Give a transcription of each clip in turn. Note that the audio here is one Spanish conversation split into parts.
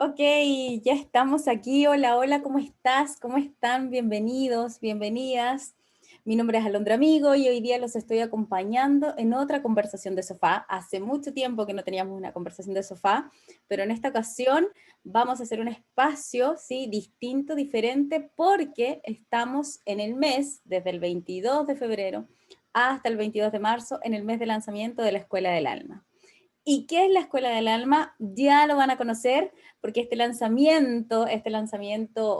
Ok, ya estamos aquí. Hola, hola, ¿cómo estás? ¿Cómo están? Bienvenidos, bienvenidas. Mi nombre es Alondra Amigo y hoy día los estoy acompañando en otra conversación de sofá. Hace mucho tiempo que no teníamos una conversación de sofá, pero en esta ocasión vamos a hacer un espacio, ¿sí? Distinto, diferente, porque estamos en el mes, desde el 22 de febrero hasta el 22 de marzo, en el mes de lanzamiento de la Escuela del Alma. ¿Y qué es la Escuela del Alma? Ya lo van a conocer porque este lanzamiento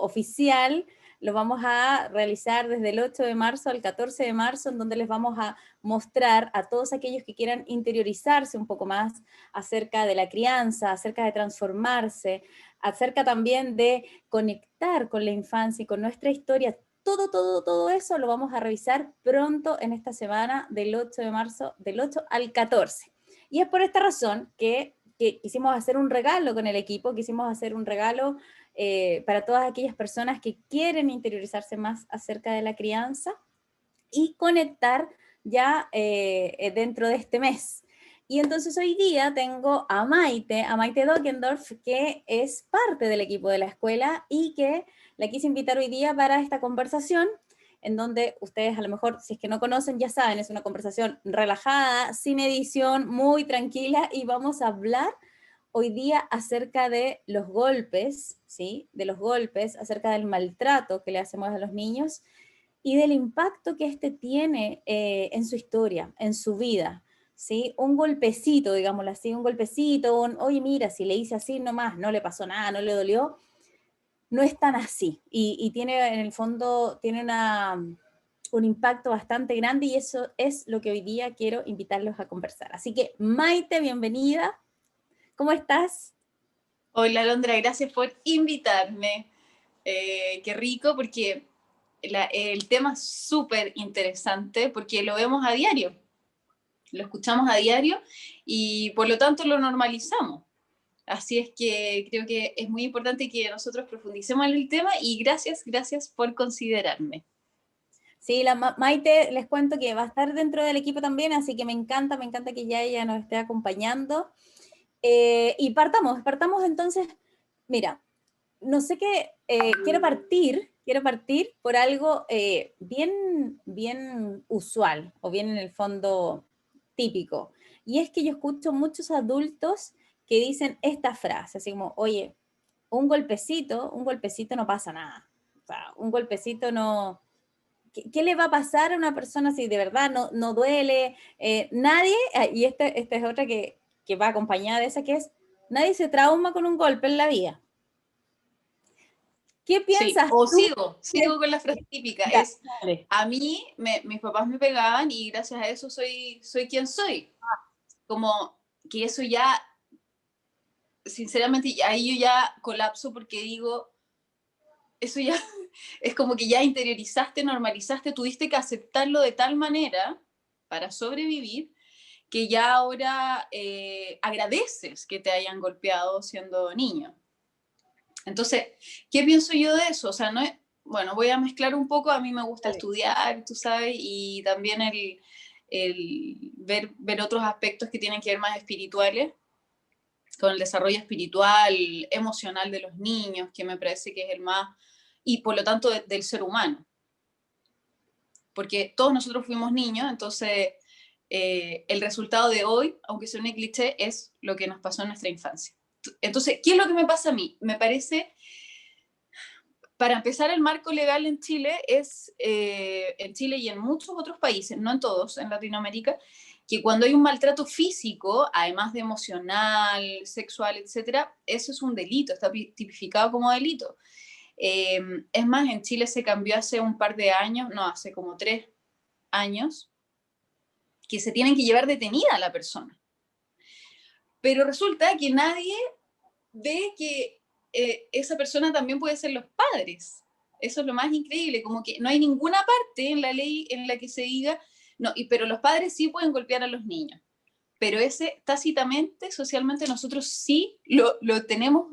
oficial, lo vamos a realizar desde el 8 de marzo al 14 de marzo, en donde les vamos a mostrar a todos aquellos que quieran interiorizarse un poco más acerca de la crianza, acerca de transformarse, acerca también de conectar con la infancia y con nuestra historia. Todo eso lo vamos a revisar pronto en esta semana del 8 de marzo, del 8 al 14. Y es por esta razón que quisimos hacer un regalo con el equipo, quisimos hacer un regalo para todas aquellas personas que quieren interiorizarse más acerca de la crianza y conectar ya dentro de este mes. Y entonces hoy día tengo a Maite Dockendorf, que es parte del equipo de la escuela y que la quise invitar hoy día para esta conversación, en donde ustedes a lo mejor, si es que no conocen, ya saben, es una conversación relajada, sin edición, muy tranquila, y vamos a hablar hoy día acerca de los golpes, ¿sí? De los golpes, acerca del maltrato que le hacemos a los niños y del impacto que este tiene en su historia, en su vida, ¿sí? Un golpecito, digámoslo así, un golpecito, oye, mira, si le hice así nomás, no le pasó nada, no le dolió, no es tan así. Y tiene, en el fondo, tiene un impacto bastante grande y eso es lo que hoy día quiero invitarlos a conversar. Así que, Maite, bienvenida. ¿Cómo estás? Hola, Alondra, gracias por invitarme. Qué rico, porque el tema es súper interesante, porque lo vemos a diario, lo escuchamos a diario y por lo tanto lo normalizamos. Así es que creo que es muy importante que nosotros profundicemos en el tema y gracias por considerarme. Sí, Maite, les cuento que va a estar dentro del equipo también, así que me encanta que ya ella nos esté acompañando. Y partamos entonces, mira, no sé qué, quiero partir por algo bien usual o bien en el fondo típico. Y es que yo escucho muchos adultos que dicen esta frase, así como, oye, un golpecito no pasa nada. O sea, un golpecito no, ¿qué le va a pasar a una persona si de verdad no duele? Nadie, y esta es otra que va acompañada de esa, que es, nadie se trauma con un golpe en la vida. ¿Qué Sí, piensas o tú? sigo con la frase típica, Ya, es dale. a mí, mis papás me pegaban y gracias a eso soy quien soy. Como que eso ya sinceramente, ahí yo ya colapso porque digo, eso ya es como que ya interiorizaste, normalizaste, tuviste que aceptarlo de tal manera para sobrevivir que ya ahora agradeces que te hayan golpeado siendo niño. Entonces, ¿qué pienso yo de eso? O sea, no es, bueno, voy a mezclar un poco, a mí me gusta Dale. estudiar, tú sabes, y también ver otros aspectos que tienen que ver más espirituales con el desarrollo espiritual, emocional de los niños, que me parece que es el más, y por lo tanto del ser humano, porque todos nosotros fuimos niños, entonces el resultado de hoy, aunque sea un cliché, es lo que nos pasó en nuestra infancia. Entonces, ¿qué es lo que me pasa a mí? Me parece, para empezar, el marco legal en Chile es, en Chile y en muchos otros países, no en todos, en Latinoamérica, que cuando hay un maltrato físico, además de emocional, sexual, etcétera, eso es un delito, está tipificado como delito. Es más, en Chile se cambió hace un par de años, no, hace como 3 años, que se tienen que llevar detenida a la persona. Pero resulta que nadie ve que esa persona también puede ser los padres. Eso es lo más increíble, como que no hay ninguna parte en la ley en la que se diga, no, pero los padres sí pueden golpear a los niños. Pero ese tácitamente, socialmente, nosotros sí lo tenemos,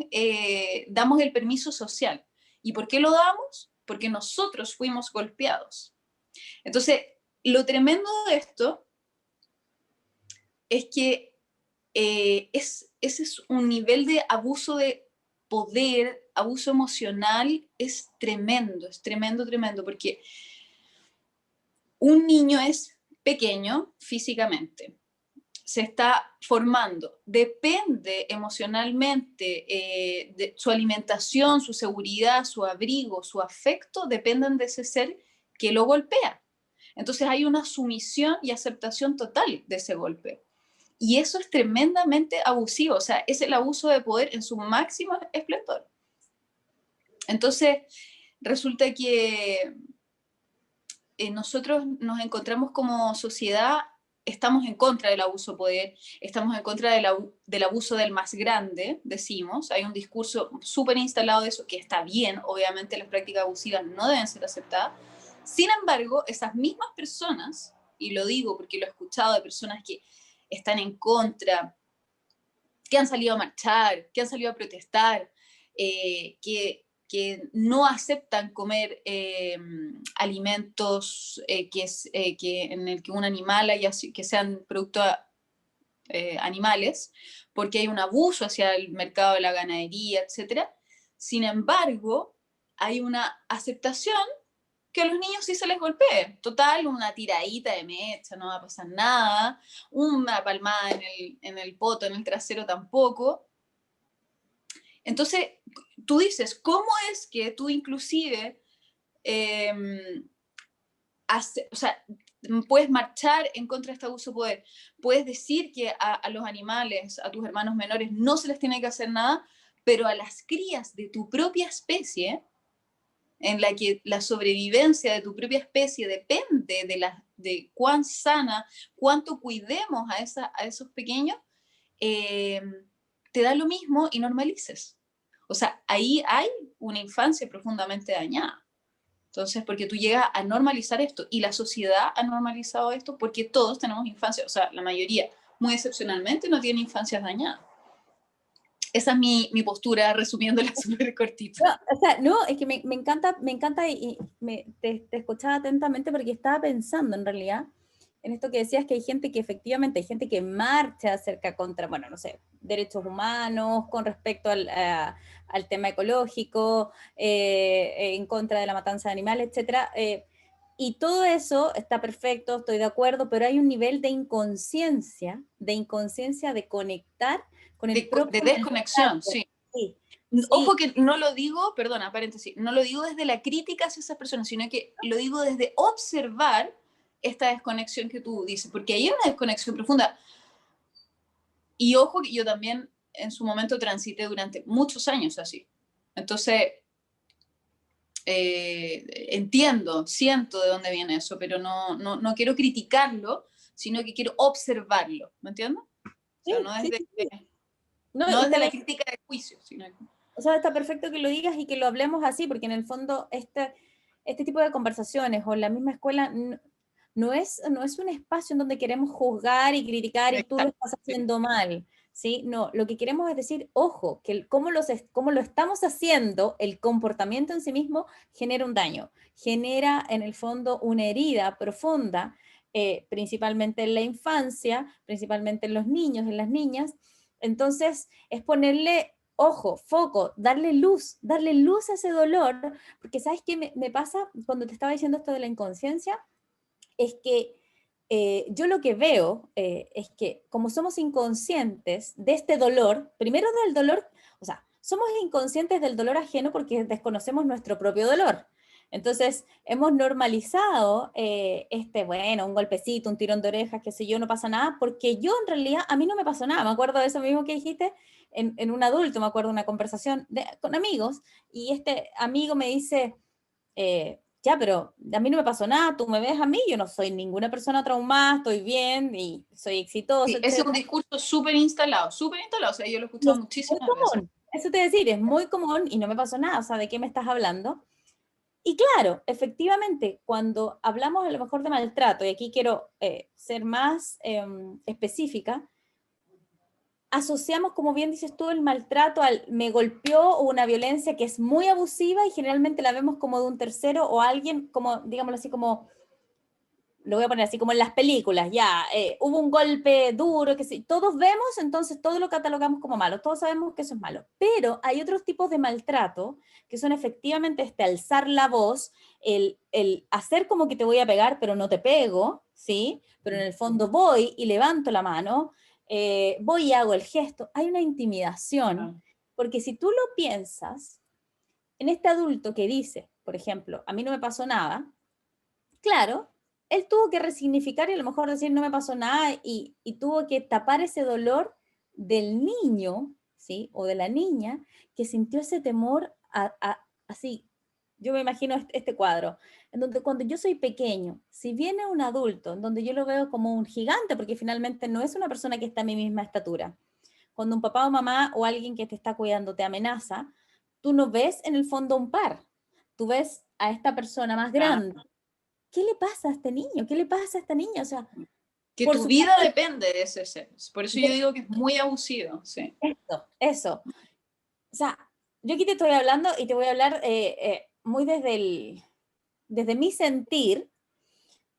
damos el permiso social. ¿Y por qué lo damos? Porque nosotros fuimos golpeados. Entonces, lo tremendo de esto es que ese es un nivel de abuso de poder, abuso emocional es tremendo, tremendo, porque un niño es pequeño físicamente, se está formando, depende emocionalmente, de su alimentación, su seguridad, su abrigo, su afecto, dependen de ese ser que lo golpea. Entonces hay una sumisión y aceptación total de ese golpe. Y eso es tremendamente abusivo, o sea, es el abuso de poder en su máximo esplendor. Entonces, resulta que nosotros nos encontramos como sociedad, estamos en contra del abuso de poder, estamos en contra del abuso del más grande, decimos, hay un discurso súper instalado de eso, que está bien, obviamente las prácticas abusivas no deben ser aceptadas. Sin embargo, esas mismas personas, y lo digo porque lo he escuchado de personas que están en contra, que han salido a marchar, que han salido a protestar, que no aceptan comer alimentos en el que un animal haya, que sean productos animales, porque hay un abuso hacia el mercado de la ganadería, etc. Sin embargo, hay una aceptación que a los niños sí se les golpee. Total, una tiradita de mecha, no va a pasar nada, una palmada en el poto, en el trasero tampoco. Entonces, tú dices, ¿cómo es que tú inclusive o sea, puedes marchar en contra de este abuso de poder, puedes decir que a los animales, a tus hermanos menores, no se les tiene que hacer nada, pero a las crías de tu propia especie, en la que la sobrevivencia de tu propia especie depende de cuán sana, cuánto cuidemos a esos pequeños, te da lo mismo y normalices. O sea, ahí hay una infancia profundamente dañada. Entonces, porque tú llegas a normalizar esto y la sociedad ha normalizado esto porque todos tenemos infancia, o sea, la mayoría, muy excepcionalmente, no tiene infancias dañadas. Esa es mi postura, resumiéndola súper cortito. No, o sea, no, es que me encanta y te escuchaba atentamente porque estaba pensando en realidad en esto que decías, que hay gente que efectivamente, hay gente que marcha acerca contra, bueno, no sé, derechos humanos, con respecto al tema ecológico, en contra de la matanza de animales, etcétera. Y todo eso está perfecto, estoy de acuerdo, pero hay un nivel de inconsciencia de conectar con el De propio desconexión, maltrato. sí. Sí, Ojo sí, que no lo digo, perdona, paréntesis, no lo digo desde la crítica hacia esas personas, sino que lo digo desde observar esta desconexión que tú dices, porque hay una desconexión profunda. Y ojo que yo también en su momento transité durante muchos años así. Entonces, entiendo, siento de dónde viene eso, pero no quiero criticarlo, sino que quiero observarlo, ¿me entiendes? O sea, sí, sí, sí, sí. No, no y desde está la bien, crítica de juicio, sino que... o sea, está perfecto que lo digas y que lo hablemos así, porque en el fondo este tipo de conversaciones o en la misma escuela no es un espacio en donde queremos juzgar y criticar y tú lo Exacto, estás sí. haciendo mal, ¿sí? No, lo que queremos es decir, ojo, que cómo lo estamos haciendo, el comportamiento en sí mismo genera un daño, genera en el fondo una herida profunda, principalmente en la infancia, principalmente en los niños, en las niñas. Entonces, es ponerle ojo, foco, darle luz a ese dolor, porque ¿sabes qué me pasa cuando te estaba diciendo esto de la inconsciencia? Es que yo lo que veo es que como somos inconscientes de este dolor, primero del dolor, o sea, somos inconscientes del dolor ajeno porque desconocemos nuestro propio dolor. Entonces, hemos normalizado bueno, un golpecito, un tirón de orejas, qué sé yo, no pasa nada, porque yo en realidad, a mí no me pasó nada. Me acuerdo de eso mismo que dijiste en un adulto, me acuerdo de una conversación con amigos, y este amigo me dice, ya, pero a mí no me pasó nada, tú me ves a mí, yo no soy ninguna persona traumada, estoy bien y soy exitoso, Sí, ese es un etcétera. discurso súper instalado, o sea, yo lo he Y escuchado es muy muchísimas veces. común, eso te voy a decir, es muy común y no me pasó nada, o sea, ¿de qué me estás hablando? Y claro, efectivamente, cuando hablamos a lo mejor de maltrato, y aquí quiero ser más específica, asociamos, como bien dices tú, el maltrato al me golpeó o una violencia que es muy abusiva y generalmente la vemos como de un tercero o alguien como, digámoslo así, como lo voy a poner así como en las películas, ya, hubo un golpe duro, que sí, todos vemos, entonces todo lo catalogamos como malo, todos sabemos que eso es malo, pero hay otros tipos de maltrato que son efectivamente este alzar la voz, el hacer como que te voy a pegar, pero no te pego, ¿sí? Pero en el fondo voy y levanto la mano, voy y hago el gesto, hay una Ah, intimidación, porque si tú lo piensas, en este adulto que dice, por ejemplo, a mí no me pasó nada, claro, él tuvo que resignificar y a lo mejor decir no me pasó nada y tuvo que tapar ese dolor del niño, ¿sí? O de la niña que sintió ese temor así. Yo me imagino este cuadro, en donde cuando yo soy pequeño, si viene un adulto, en donde yo lo veo como un gigante, porque finalmente no es una persona que está a mi misma estatura, cuando un papá o mamá o alguien que te está cuidando te amenaza, tú no ves en el fondo un par, tú ves a esta persona más ah. grande. ¿Qué le pasa a este niño? ¿Qué le pasa a esta niña? O sea, Que por tu vida supuesto, depende de ese ser. Por eso yo de digo que es muy abusivo, sí. eso. O sea, yo aquí te estoy hablando y te voy a hablar muy desde mi sentir,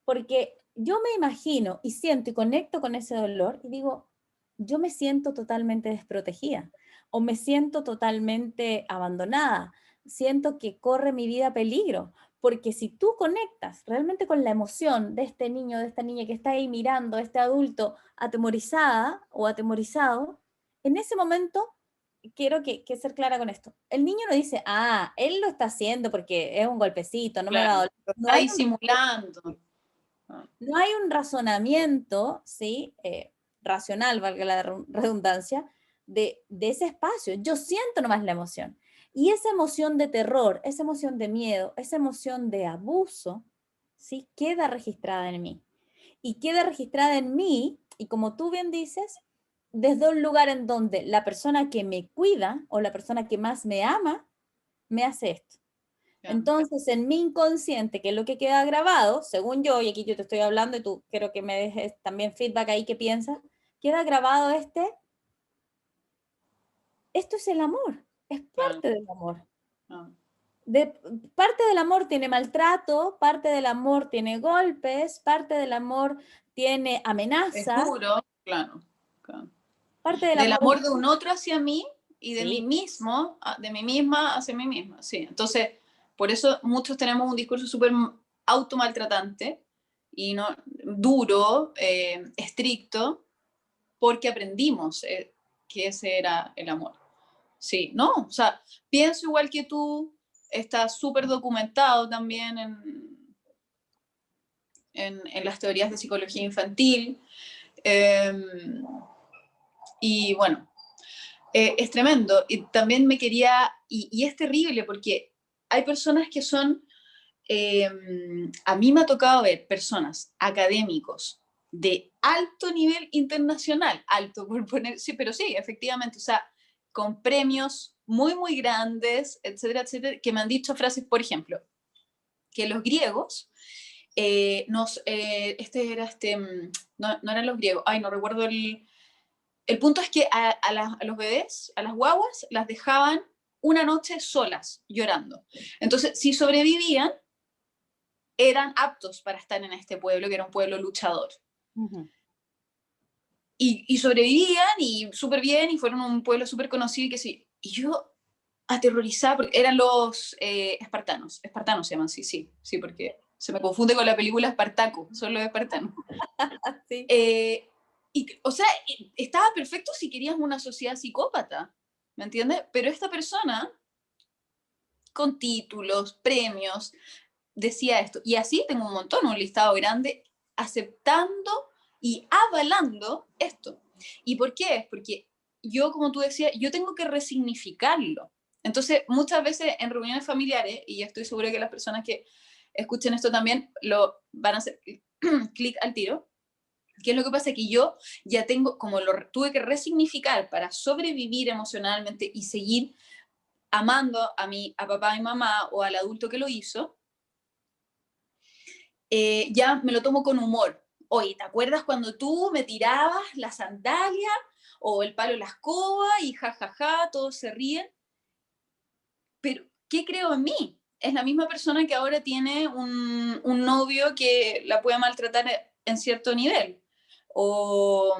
porque yo me imagino y siento y conecto con ese dolor y digo, yo me siento totalmente desprotegida o me siento totalmente abandonada, siento que corre mi vida peligro, porque si tú conectas realmente con la emoción de este niño, de esta niña que está ahí mirando a este adulto atemorizada o atemorizado, en ese momento quiero que ser clara con esto. El niño no dice, ah, él lo está haciendo porque es un golpecito, no me va a Claro, doler. lo No está hay un disimulando. Ah, no hay un razonamiento, ¿sí? Racional, valga la redundancia, de ese espacio. Yo siento nomás la emoción. Y esa emoción de terror, esa emoción de miedo, esa emoción de abuso, ¿sí? Queda registrada en mí. Y queda registrada en mí, y como tú bien dices, desde un lugar en donde la persona que me cuida o la persona que más me ama, me hace esto. ya. Entonces, en mi inconsciente, que es lo que queda grabado, según yo, y aquí yo te estoy hablando y tú quiero que me dejes también feedback ahí, ¿qué piensas? Queda grabado esto es el amor, es Claro, parte del amor. ah. De, parte del amor tiene maltrato, parte del amor tiene golpes, parte del amor tiene Es amenazas, duro, claro, claro. parte del Del amor es... amor de un otro hacia mí y de mí Sí, mismo, de mí misma hacia mí misma, sí. Entonces, por eso muchos tenemos un discurso súper automaltratante y no duro, estricto, porque aprendimos que ese era el amor. Sí, ¿no? O sea, pienso igual que tú, está súper documentado también en las teorías de psicología infantil. Eh, y bueno, es tremendo. Y también me quería, y es terrible porque hay personas que son, eh, a mí me ha tocado ver personas, académicos, de alto nivel internacional, alto por poner, sí, pero sí, efectivamente, o sea, con premios muy, muy grandes, etcétera, etcétera, que me han dicho frases, por ejemplo, que los griegos, este era no, no eran los griegos, ay, no recuerdo el punto es que a los bebés, a las guaguas, las dejaban una noche solas, llorando. Entonces, si sobrevivían, eran aptos para estar en este pueblo, que era un pueblo luchador. ujú, Y sobrevivían y súper bien, y fueron un pueblo súper conocido y que sí. Y yo aterrorizada, porque eran los espartanos se llaman, sí, sí, sí, porque se me confunde con la película Espartaco, son los espartanos. sí, Eh, o sea, estaba perfecto si querías una sociedad psicópata, ¿me entiendes? Pero esta persona, con títulos, premios, decía esto. Y así tengo un montón, un listado grande, aceptando y avalando esto. ¿Y por qué? Porque yo, como tú decías, yo tengo que resignificarlo. Entonces, muchas veces en reuniones familiares, y estoy segura que las personas que escuchen esto también lo van a hacer clic al tiro, ¿qué es lo que pasa? Que yo ya tengo, como lo tuve que resignificar para sobrevivir emocionalmente y seguir amando a papá y mamá o al adulto que lo hizo, ya me lo tomo con humor. Oye, ¿te acuerdas cuando tú me tirabas la sandalia o el palo de la escoba y jajaja, todos se ríen? Pero, ¿qué creo en mí? es la misma persona que ahora tiene un novio que la puede maltratar en cierto nivel. O,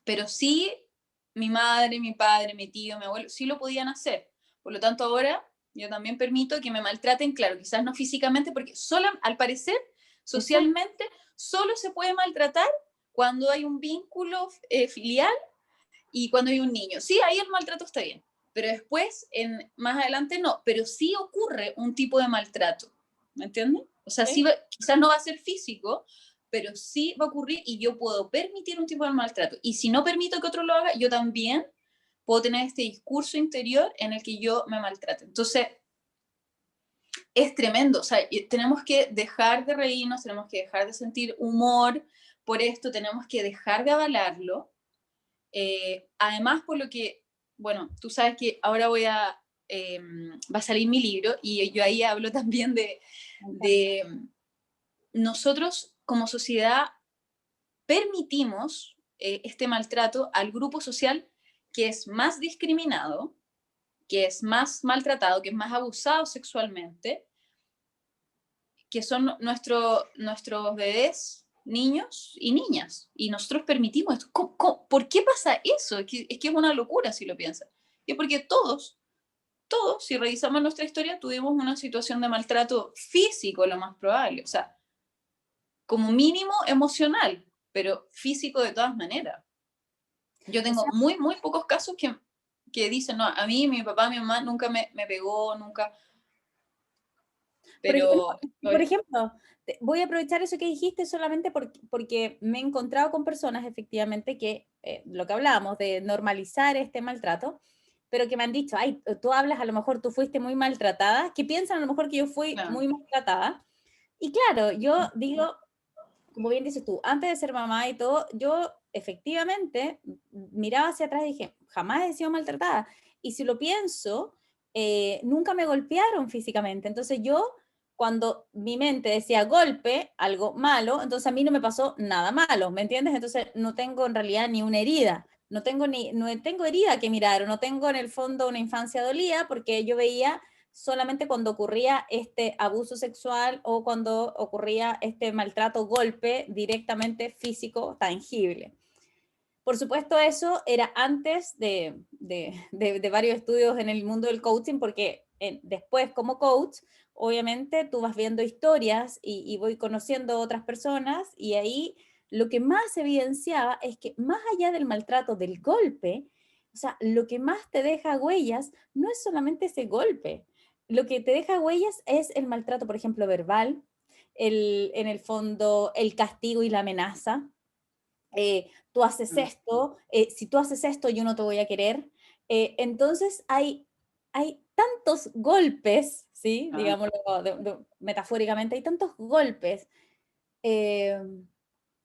pero sí, mi madre, mi padre, mi tío, mi abuelo, sí lo podían hacer. Por lo tanto, ahora yo también permito que me maltraten, claro, quizás no físicamente, porque solo, al parecer, Exacto. socialmente, solo se puede maltratar cuando hay un vínculo filial y cuando hay un niño. Sí, ahí el maltrato está bien, pero después, más adelante no, pero sí ocurre un tipo de maltrato, ¿me entiendes? O sea, sí ¿Sí? quizás no va a ser físico, pero sí va a ocurrir y yo puedo permitir un tipo de maltrato. Y si no permito que otro lo haga, yo también puedo tener este discurso interior en el que yo me maltrate. Entonces, es tremendo. O sea, tenemos que dejar de reírnos, tenemos que dejar de sentir humor por esto, tenemos que dejar de avalarlo. Además, por lo que, bueno, tú sabes que ahora va a salir mi libro y yo ahí hablo también Me encanta. de nosotros como sociedad permitimos este maltrato al grupo social que es más discriminado, que es más maltratado, que es más abusado sexualmente, que son nuestros bebés, niños y niñas. Y nosotros permitimos esto. ¿Por qué pasa eso? Es que es una locura si lo piensas. Y es porque todos, si revisamos nuestra historia, tuvimos una situación de maltrato físico, lo más probable. O sea, como mínimo emocional, pero físico de todas maneras. Yo O tengo sea, muy, muy pocos casos que dicen, no, a mí, mi papá, mi mamá nunca me pegó, nunca, no, pero por ejemplo, voy a aprovechar eso que dijiste solamente porque me he encontrado con personas efectivamente que, lo que hablábamos de normalizar este maltrato, pero que me han dicho, ay, tú hablas, a lo mejor tú fuiste muy maltratada, que piensan a lo mejor que yo fui claro, muy maltratada. Y claro, yo digo, como bien dices tú, antes de ser mamá y todo, yo efectivamente miraba hacia atrás y dije, jamás he sido maltratada. Y si lo pienso, nunca me golpearon físicamente. Entonces yo, cuando mi mente decía golpe, algo malo, entonces a mí no me pasó nada malo, ¿me entiendes? Entonces no tengo en realidad ni una herida. No tengo herida que mirar, o no tengo en el fondo una infancia dolida, porque yo veía solamente cuando ocurría este abuso sexual o cuando ocurría este maltrato, golpe directamente físico, tangible. Por supuesto, eso era antes de varios estudios en el mundo del coaching, porque después como coach, obviamente tú vas viendo historias y voy conociendo otras personas y ahí lo que más evidenciaba es que más allá del maltrato del golpe, o sea, lo que más te deja huellas no es solamente ese golpe, lo que te deja huellas es el maltrato, por ejemplo, verbal, en el fondo el castigo y la amenaza, tú haces esto, si tú haces esto yo no te voy a querer. Entonces hay tantos golpes, ¿sí? ah, Digámoslo metafóricamente, hay tantos golpes eh,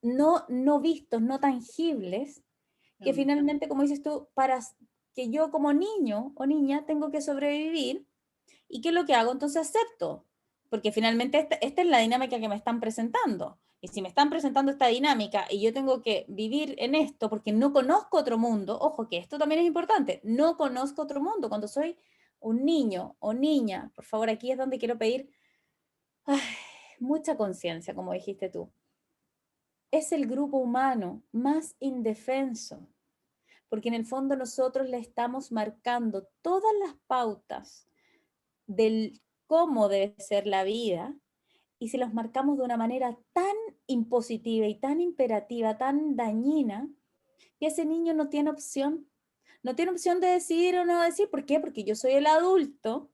no vistos, no tangibles, que ah, finalmente, como dices tú, para que yo como niño o niña tengo que sobrevivir. ¿Y qué es lo que hago? Entonces acepto, porque finalmente esta es la dinámica que me están presentando. Y si me están presentando esta dinámica y yo tengo que vivir en esto porque no conozco otro mundo, ojo que esto también es importante, no conozco otro mundo. Cuando soy un niño o niña, por favor, aquí es donde quiero pedir ay, mucha conciencia, como dijiste tú. Es el grupo humano más indefenso, porque en el fondo nosotros le estamos marcando todas las pautas del cómo debe ser la vida y si los marcamos de una manera tan impositiva y tan imperativa, tan dañina, que ese niño no tiene opción. No tiene opción de decidir o no decir. ¿Por qué? Porque yo soy el adulto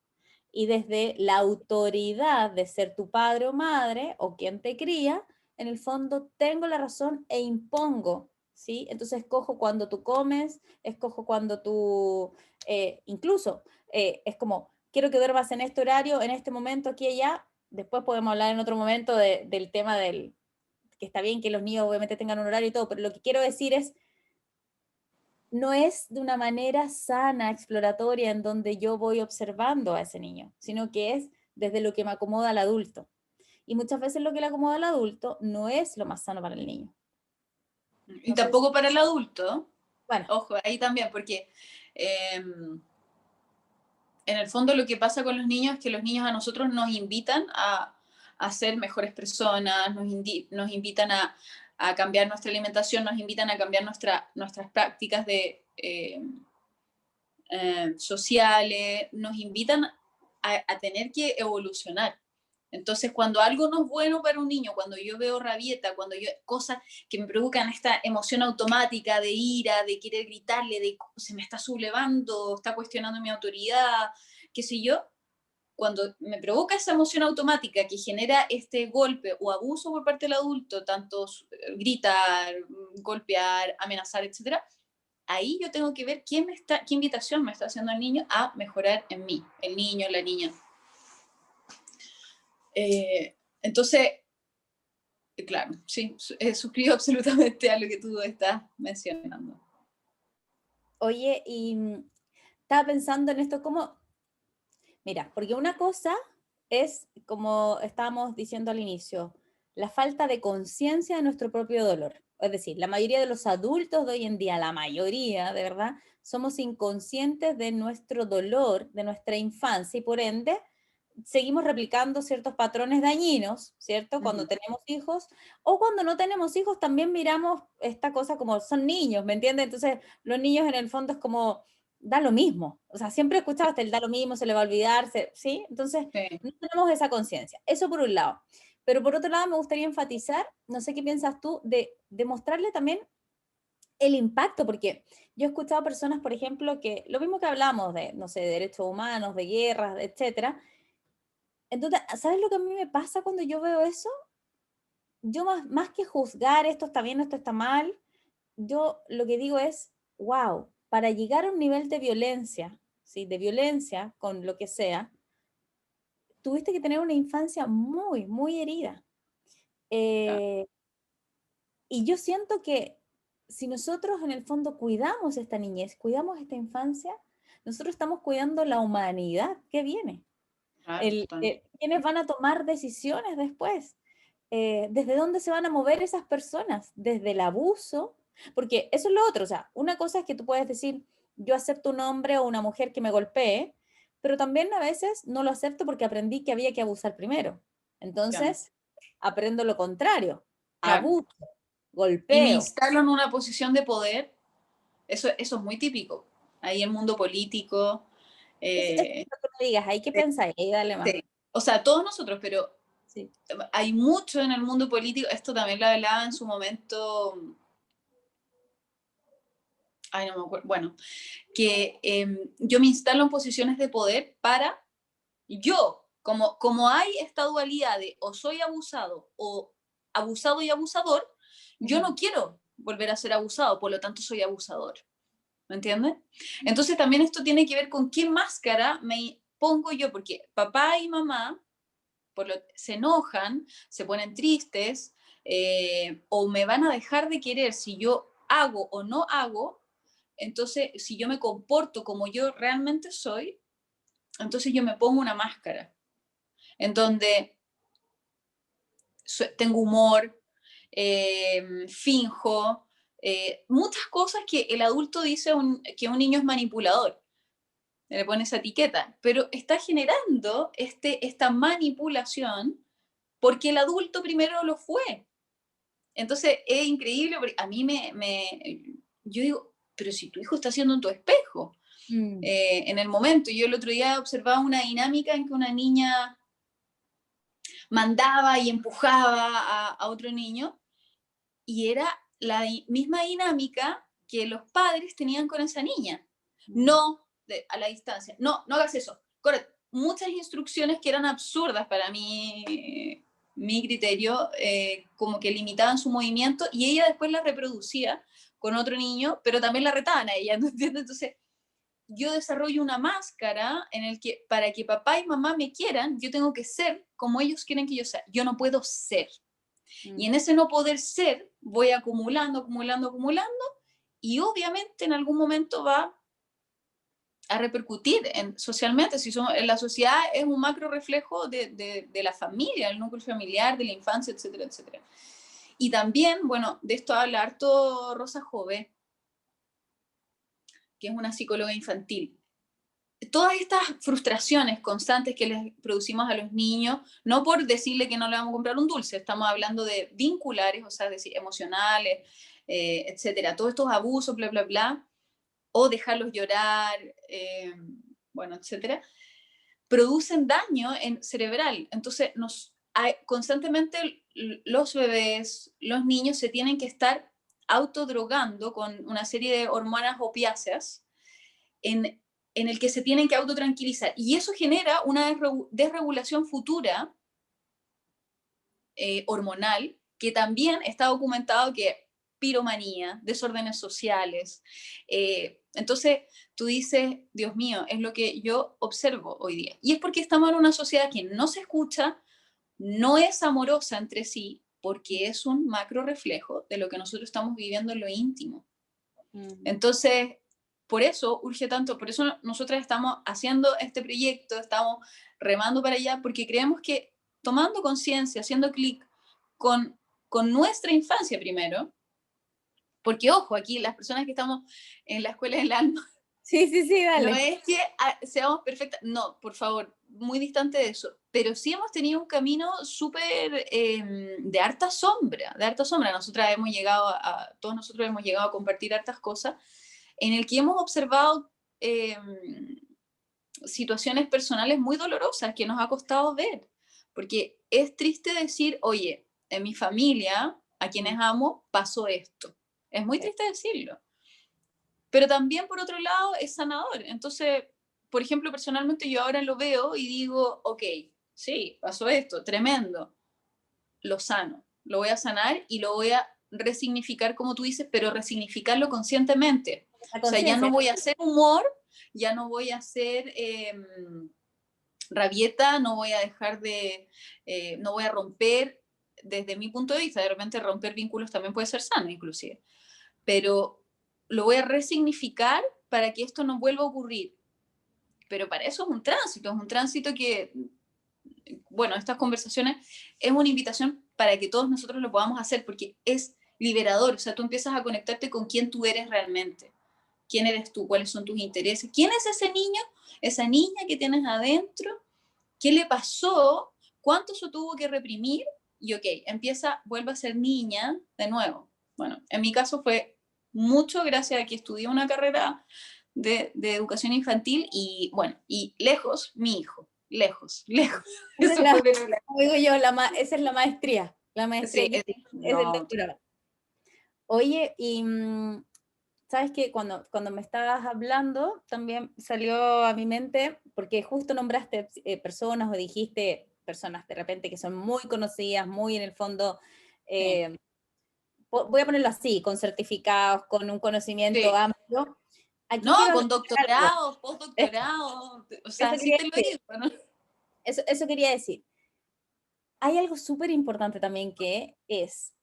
y desde la autoridad de ser tu padre o madre o quien te cría, en el fondo tengo la razón e impongo, ¿sí? Entonces escojo cuando tú comes, escojo cuando tú, incluso, es como, quiero que duermas en este horario, en este momento, aquí y allá. Después podemos hablar en otro momento del tema del, que está bien que los niños obviamente tengan un horario y todo, pero lo que quiero decir es, no es de una manera sana, exploratoria, en donde yo voy observando a ese niño, sino que es desde lo que me acomoda al adulto. Y muchas veces lo que le acomoda al adulto no es lo más sano para el niño. y No sé si, tampoco para el adulto, bueno, ojo, ahí también, porque en el fondo lo que pasa con los niños es que los niños a nosotros nos invitan a ser mejores personas, nos invitan a cambiar nuestra alimentación, nos invitan a cambiar nuestras prácticas sociales, nos invitan a tener que evolucionar. Entonces, cuando algo no es bueno para un niño, cuando yo veo rabieta, cosas que me provocan esta emoción automática de ira, de querer gritarle, de se me está sublevando, está cuestionando mi autoridad, qué sé yo, cuando me provoca esa emoción automática que genera este golpe o abuso por parte del adulto, tanto gritar, golpear, amenazar, etcétera, ahí yo tengo que ver qué invitación me está haciendo el niño a mejorar en mí, el niño, la niña. Entonces, claro, sí, suscribo absolutamente a lo que tú estás mencionando. Oye, y estaba pensando en esto como, mira, porque una cosa es, como estábamos diciendo al inicio, la falta de conciencia de nuestro propio dolor. Es decir, la mayoría de los adultos de hoy en día, la mayoría, de verdad, somos inconscientes de nuestro dolor, de nuestra infancia, y por ende seguimos replicando ciertos patrones dañinos, ¿cierto? Cuando tenemos hijos, o cuando no tenemos hijos, también miramos esta cosa como son niños, ¿me entiendes? Entonces, los niños en el fondo es como, da lo mismo. O sea, siempre he escuchado hasta el da lo mismo, se le va a olvidar, ¿sí? Entonces, Sí. no tenemos esa conciencia. Eso por un lado. Pero por otro lado, me gustaría enfatizar, no sé qué piensas tú, de mostrarle también el impacto, porque yo he escuchado personas, por ejemplo, que lo mismo que hablamos de, no sé, de derechos humanos, de guerras, etcétera. Entonces, ¿sabes lo que a mí me pasa cuando yo veo eso? Yo más que juzgar esto está bien, esto está mal, yo lo que digo es, wow, para llegar a un nivel de violencia, ¿sí? De violencia con lo que sea, tuviste que tener una infancia muy, muy herida. Claro. Eh, y yo siento que si nosotros en el fondo cuidamos esta niñez, cuidamos esta infancia, nosotros estamos cuidando la humanidad que viene. Claro, ¿Quiénes van a tomar decisiones después? ¿Desde dónde se van a mover esas personas? Desde el abuso, porque eso es lo otro, o sea, una cosa es que tú puedes decir, yo acepto un hombre o una mujer que me golpee, pero también a veces no lo acepto porque aprendí que había que abusar primero. claro, Entonces, aprendo lo contrario, claro. abuso, Y me golpeo. instalo en una posición de poder, eso es muy típico. Ahí el mundo político, Es eh, lo que me digas, hay que pensar, ahí dale más. sí. O sea, todos nosotros, pero Sí. hay mucho en el mundo político, esto también lo hablaba en su momento, ay, no me acuerdo, bueno, que yo me instalo en posiciones de poder para yo, como hay esta dualidad de o soy abusado o abusado y abusador, yo Ujú. no quiero volver a ser abusado, por lo tanto soy abusador. ¿Me entiendes? Entonces también esto tiene que ver con qué máscara me pongo yo, porque papá y mamá se enojan, se ponen tristes, o me van a dejar de querer si yo hago o no hago. Entonces, si yo me comporto como yo realmente soy, entonces yo me pongo una máscara en donde tengo humor, finjo, muchas cosas que el adulto dice que un niño es manipulador, le pone esa etiqueta, pero está generando esta manipulación porque el adulto primero lo fue. Entonces es increíble, porque a mí yo digo, pero si tu hijo está haciendo en tu espejo, Mm. en el momento, yo el otro día observaba una dinámica en que una niña mandaba y empujaba a otro niño y era la misma dinámica que los padres tenían con esa niña. Mm. No a la distancia, no, no hagas eso. Correcto. Muchas instrucciones que eran absurdas para mí, mi criterio, como que limitaban su movimiento y ella después la reproducía con otro niño, pero también la retaban a ella, ¿no entiendes? Entonces, yo desarrollo una máscara en el que para que papá y mamá me quieran, yo tengo que ser como ellos quieren que yo sea. Yo no puedo ser. Y Mm. en ese no poder ser, voy acumulando, acumulando, acumulando, y obviamente en algún momento va a repercutir socialmente. Si somos, en la sociedad es un macro reflejo de la familia, el núcleo familiar, de la infancia, etcétera, etcétera. Y también, bueno, de esto habla harto Rosa Jové, que es una psicóloga infantil. todas estas frustraciones constantes que les producimos a los niños, no por decirle que no le vamos a comprar un dulce, estamos hablando de vinculares, o sea, es decir, emocionales, etcétera, todos estos abusos, bla, bla, bla, o dejarlos llorar, bueno, etcétera, producen daño en cerebral. Entonces, constantemente los bebés, los niños se tienen que estar autodrogando con una serie de hormonas opiáceas en el que se tienen que autotranquilizar. Y eso genera una desregulación futura hormonal, que también está documentado que piromanía, desórdenes sociales. Entonces tú dices, Dios mío, es lo que yo observo hoy día. Y es porque estamos en una sociedad que no se escucha, no es amorosa entre sí, porque es un macro reflejo de lo que nosotros estamos viviendo en lo íntimo. Entonces, por eso urge tanto, por eso nosotras estamos haciendo este proyecto, estamos remando para allá, porque creemos que tomando conciencia, haciendo clic con nuestra infancia primero, porque ojo, aquí las personas que estamos en la escuela del alma, Sí, sí, sí, no dale. es que seamos perfectas, no, por favor, muy distante de eso, pero sí hemos tenido un camino súper de harta sombra, de harta sombra. Nosotras hemos llegado todos nosotros hemos llegado a compartir hartas cosas en el que hemos observado situaciones personales muy dolorosas que nos ha costado ver, porque es triste decir, oye, en mi familia, a quienes amo, pasó esto. Es muy triste decirlo. Pero también, por otro lado, es sanador. Entonces, por ejemplo, personalmente yo ahora lo veo y digo, ok, sí, pasó esto, tremendo, lo sano, lo voy a sanar y lo voy a resignificar, como tú dices, pero resignificarlo conscientemente. La O sea, ya no conciencia. voy a hacer humor, ya no voy a hacer rabieta, no voy a dejar de, no voy a romper, desde mi punto de vista, de repente romper vínculos también puede ser sano inclusive, pero lo voy a resignificar para que esto no vuelva a ocurrir. Pero para eso es un tránsito que, bueno, estas conversaciones es una invitación para que todos nosotros lo podamos hacer, porque es liberador, o sea, tú empiezas a conectarte con quién tú eres realmente, quién eres tú, cuáles son tus intereses, quién es ese niño, esa niña que tienes adentro, qué le pasó, cuánto se tuvo que reprimir, y ok, vuelve a ser niña de nuevo. Bueno, en mi caso fue mucho gracias a que estudié una carrera de educación infantil y bueno, y lejos, mi hijo, lejos, lejos. Esa es Eso la, fue pero como digo yo, esa es la maestría sí, aquí es el no, doctorado. Oye, y sabes que cuando me estabas hablando, también salió a mi mente, porque justo nombraste personas o dijiste personas de repente que son muy conocidas, muy en el fondo, sí, eh, voy a ponerlo así, con certificados, con un conocimiento sí. amplio. Aquí No, quiero con agregar algo. doctorado, postdoctorado, o Eso sea, sí quería te lo decir. digo, ¿no? Eso quería decir. Hay algo súper importante también que es,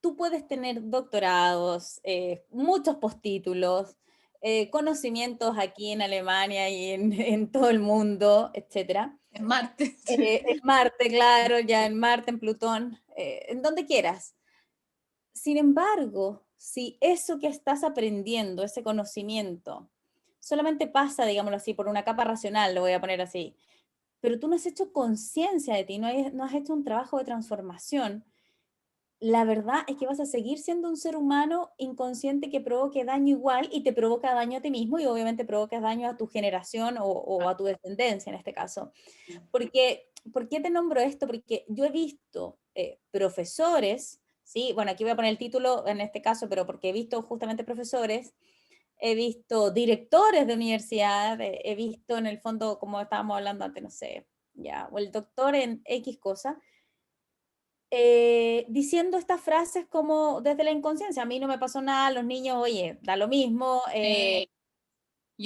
tú puedes tener doctorados, muchos postítulos, conocimientos aquí en Alemania y en todo el mundo, etcétera. En Marte. En Marte, claro, ya en Marte, en Plutón, en donde quieras. Sin embargo, si eso que estás aprendiendo, ese conocimiento, solamente pasa, digámoslo así, por una capa racional, lo voy a poner así, pero tú no has hecho conciencia de ti, no has hecho un trabajo de transformación, la verdad es que vas a seguir siendo un ser humano inconsciente que provoque daño igual y te provoca daño a ti mismo y obviamente provocas daño a tu generación o a tu descendencia en este caso. Porque, ¿por qué te nombro esto? Porque yo he visto profesores, ¿sí? Bueno, aquí voy a poner el título en este caso, pero porque he visto justamente profesores, he visto directores de universidad, he visto en el fondo, como estábamos hablando antes, no sé, ya, o el doctor en X cosa, diciendo estas frases como desde la inconsciencia, a mí no me pasó nada, los niños, oye, da lo mismo. Yo He